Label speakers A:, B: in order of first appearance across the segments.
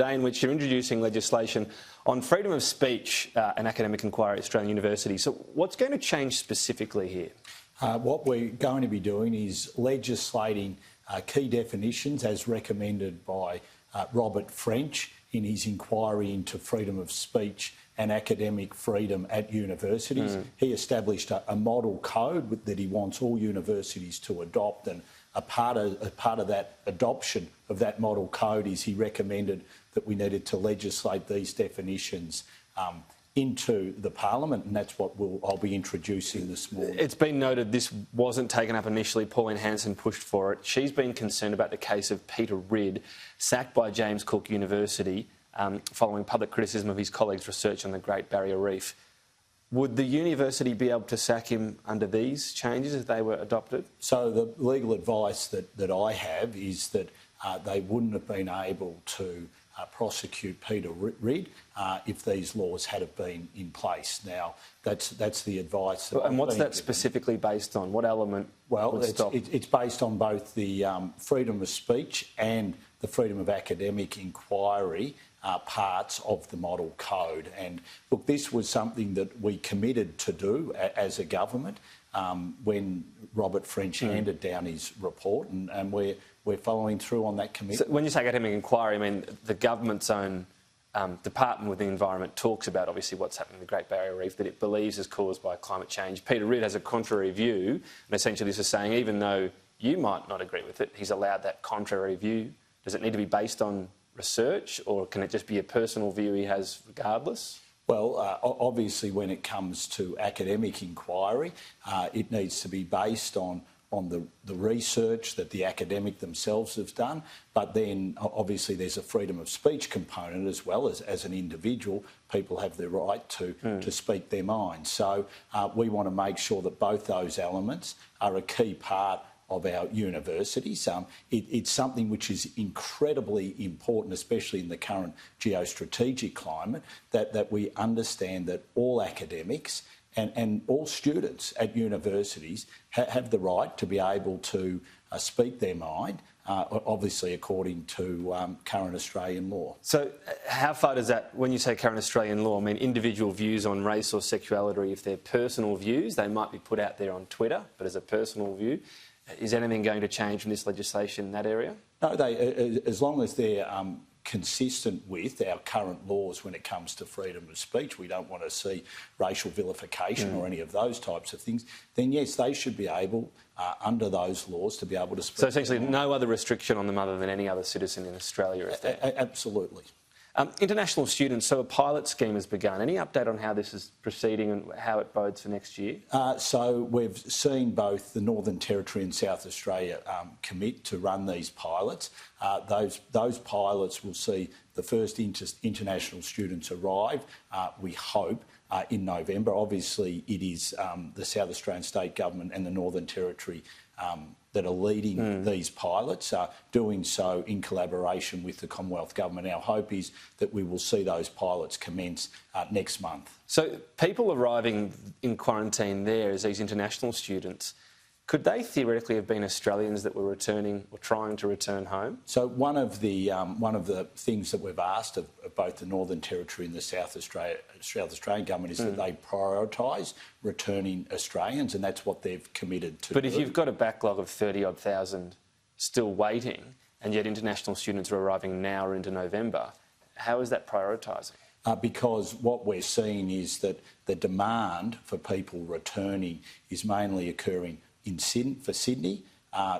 A: day in which you're introducing legislation on freedom of speech and academic inquiry at Australian universities. So what's going to change specifically here?
B: What we're going to be doing is legislating key definitions as recommended by Robert French in his inquiry into freedom of speech and academic freedom at universities. He established a model code that he wants all universities to adopt, and a part of that adoption of that model code is he recommended that we needed to legislate these definitions into the Parliament, and that's what I'll be introducing this morning.
A: It's been noted this wasn't taken up initially. Pauline Hanson pushed for it. She's been concerned about the case of Peter Ridd, sacked by James Cook University following public criticism of his colleagues' research on the Great Barrier Reef. Would the university be able to sack him under these changes if they were adopted?
B: So the legal advice that I have is that they wouldn't have been able to prosecute Peter Ridd if these laws had have been in place. Now, that's the advice.
A: And what's that specifically based on? What element would stop?
B: It's based on both the freedom of speech and the freedom of academic inquiry parts of the model code. And look, this was something that we committed to do as a government when Robert French handed down his report, and we're following through on that commitment.
A: So when you say academic inquiry, I mean the government's own department within the environment talks about obviously what's happening in the Great Barrier Reef that it believes is caused by climate change. Peter Ridd has a contrary view, and essentially this is saying even though you might not agree with it, he's allowed that contrary view. Does it need to be based on research, or can it just be a personal view he has regardless?
B: Well, obviously when it comes to academic inquiry, it needs to be based on the research that the academic themselves have done, but then obviously there's a freedom of speech component as well. As an individual, people have the right to speak their mind. So we want to make sure that both those elements are a key part of our universities. It's something which is incredibly important, especially in the current geostrategic climate, that we understand that all academics and all students at universities have the right to be able to speak their mind, obviously according to current Australian law.
A: So how far does that, when you say current Australian law, I mean individual views on race or sexuality, if they're personal views, they might be put out there on Twitter, but as a personal view, is anything going to change from this legislation in that area?
B: No, as long as they're consistent with our current laws when it comes to freedom of speech, we don't want to see racial vilification or any of those types of things, then yes, they should be able, under those laws, to be able to speak.
A: So essentially no other restriction on them other than any other citizen in Australia?
B: Absolutely.
A: International students, so a pilot scheme has begun. Any update on how this is proceeding and how it bodes for next year?
B: So we've seen both the Northern Territory and South Australia commit to run these pilots. Those pilots will see the first international students arrive, we hope, in November. Obviously, it is the South Australian State Government and the Northern Territory that are leading these pilots, doing so in collaboration with the Commonwealth Government. Our hope is that we will see those pilots commence next month.
A: So people arriving in quarantine there as these international students, could they theoretically have been Australians that were returning or trying to return home?
B: So one of the things that we've asked of both the Northern Territory and the South Australian Government is that they prioritise returning Australians, and that's what they've committed to.
A: But if you've got a backlog of 30-odd thousand still waiting, and yet international students are arriving now or into November, how is that prioritising?
B: Because what we're seeing is that the demand for people returning is mainly occurring for Sydney.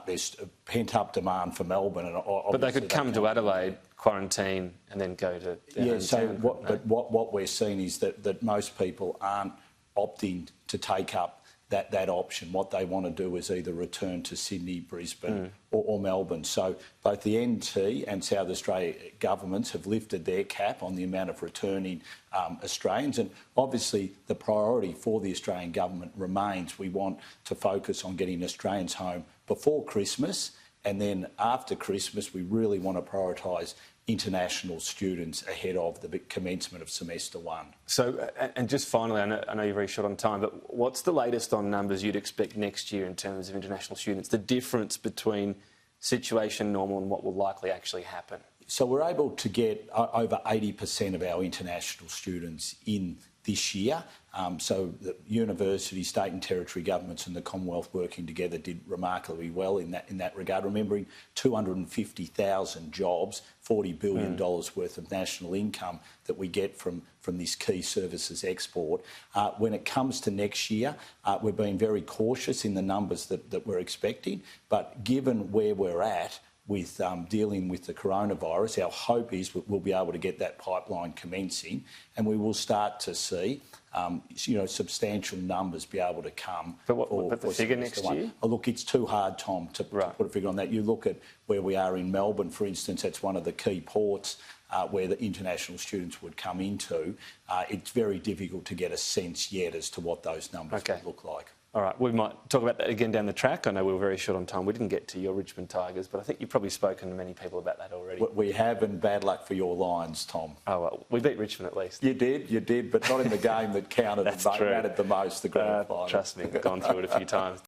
B: There's a pent-up demand for Melbourne.
A: But they could come to Adelaide, quarantine, and then go to their hometown,
B: but what we're seeing is that most people aren't opting to take up that option. What they want to do is either return to Sydney, Brisbane or Melbourne. So both the NT and South Australia governments have lifted their cap on the amount of returning Australians, and obviously the priority for the Australian government remains we want to focus on getting Australians home before Christmas, and then after Christmas we really want to prioritise international students ahead of the commencement of semester one.
A: So, and just finally, I know you're very short on time, but what's the latest on numbers you'd expect next year in terms of international students, the difference between situation normal and what will likely actually happen?
B: So we're able to get over 80% of our international students in this year. So the university, state and territory governments and the Commonwealth working together did remarkably well in that regard. Remembering 250,000 jobs, $40 billion worth of national income that we get from this key services export. When it comes to next year, we're being very cautious in the numbers that we're expecting, but given where we're at with dealing with the coronavirus, our hope is we'll be able to get that pipeline commencing, and we will start to see substantial numbers be able to come.
A: But what the figure next year?
B: Oh, look, it's too hard, Tom, to put a figure on that. You look at where we are in Melbourne, for instance, that's one of the key ports where the international students would come into. It's very difficult to get a sense yet as to what those numbers would look like.
A: All right, we might talk about that again down the track. I know we were very short on time. We didn't get to your Richmond Tigers, but I think you've probably spoken to many people about that already.
B: We have, and bad luck for your Lions, Tom.
A: Oh, well, we beat Richmond at least.
B: You did, but not in the game that counted and mattered the most, the grand final.
A: Trust me, I've gone through it a few times.